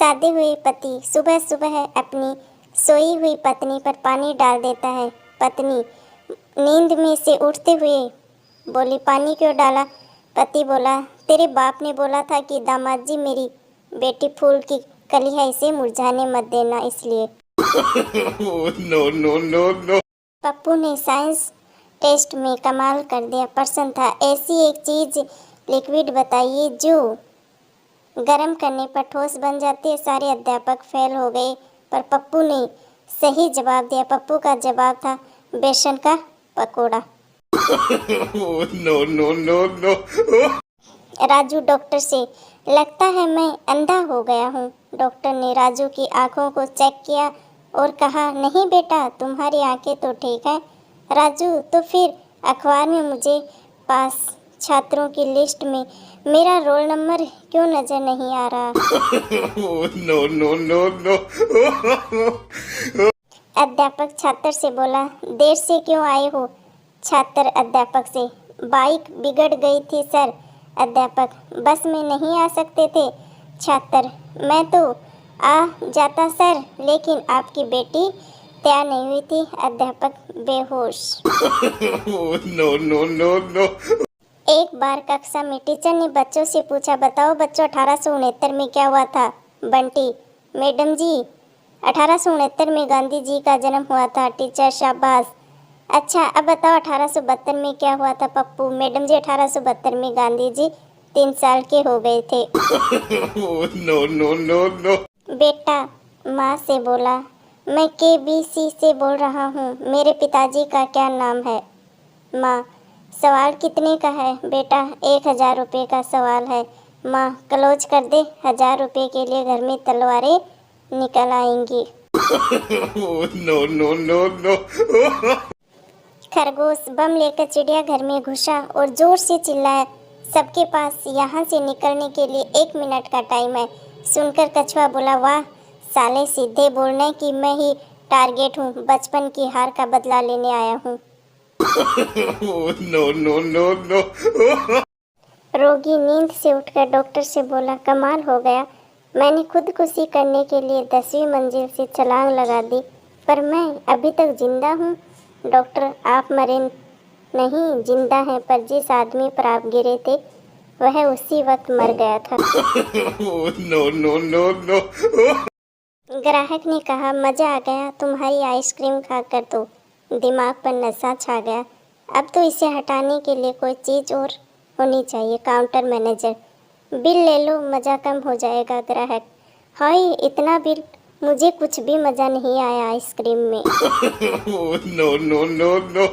शादी हुए पति सुबह सुबह अपनी सोई हुई पत्नी पर पानी डाल देता है। पत्नी नींद में से उठते हुए बोली, पानी क्यों डाला? पति बोला, तेरे बाप ने बोला था कि दामाद जी मेरी बेटी फूल की कली है, इसे मुरझाने मत देना, इसलिए। No no no no. Pappu ने साइंस टेस्ट में कमाल कर दिया, प्रश्न था, ऐसी एक चीज लिक्विड बताइए जो गर्म करने पर ठोस बन जाती है। सारे अध्यापक फेल हो गए, पर पप्पू ने सही जवाब दिया। पप्पू का जवाब था बेसन का pakora. No no no no. Raju doctor से, लगता है मैं अंधा हो गया हूँ। डॉक्टर ने राजू की आंखों को चेक किया और कहा, नहीं बेटा, तुम्हारी आंखें तो ठीक है। राजू, तो फिर अखबार में मुझे पास छात्रों की लिस्ट में मेरा रोल नंबर क्यों नजर नहीं आ रहा? No no no no. अध्यापक छात्र से बोला, देर से क्यों आए हो? छात्र अध्यापक से, बाइक बिगड़ गई थी सर। अध्यापक, बस में नहीं आ सकते थे? छात्र, मैं तो आ जाता सर, लेकिन आपकी बेटी तैयार नहीं हुई थी। अध्यापक बेहोश। No no no no. एक बार कक्षा में टीचर ने बच्चों से पूछा, बताओ बच्चों, 1869 में क्या हुआ था? बंटी, मैडम जी, 1869 में गांधी जी का जन्म हुआ था। टीचर, शाबाश। अच्छा, अब बताओ 1872 में क्या हुआ था? पप्पू, मैडम जी, 1872 में गांधी जी 3 साल के हो गए थे। No no no no. बेटा माँ से बोला, मैं KBC से बोल रहा हूँ, मेरे पिताजी का क्या नाम है? माँ, सवाल कितने का है? बेटा, 1000 रुपये का सवाल है। माँ, क्लोज कर दे, 1000 रुपये के लिए घर में तलवारें निकल आएंगी। No no no no. खरगोश बम लेकर चिड़ियाघर में घुसा और जोर से चिल्लाया, सबके पास यहाँ से निकलने के लिए 1 मिनट का टाइम है। सुनकर कछुआ बोला, वाह साले, सीधे बोलने की मैं ही टारगेट हूँ, बचपन की हार का बदला लेने आया हूँ। No no no no. रोगी नींद से उठकर डॉक्टर से बोला, कमाल हो गया, मैंने खुदकुशी करने के लिए 10वीं मंजिल से छलांग लगा दी, पर मैं अभी तक जिंदा हूँ। डॉक्टर, आप मरे नहीं, जिंदा हैं, पर जिस आदमी पर आप गिरे थे वह उसी वक्त मर गया था। No no no no. ग्राहक ने कहा, मज़ा आ गया तुम्हारी आइसक्रीम खाकर, तो दिमाग पर नशा छा गया। अब तो इसे हटाने के लिए कोई चीज़ और होनी चाहिए। काउंटर मैनेजर, बिल ले लो, मज़ा कम हो जाएगा। ग्राहक, हाय इतना बिल, मुझे कुछ भी मज़ा नहीं आया आइसक्रीम में। No no no no.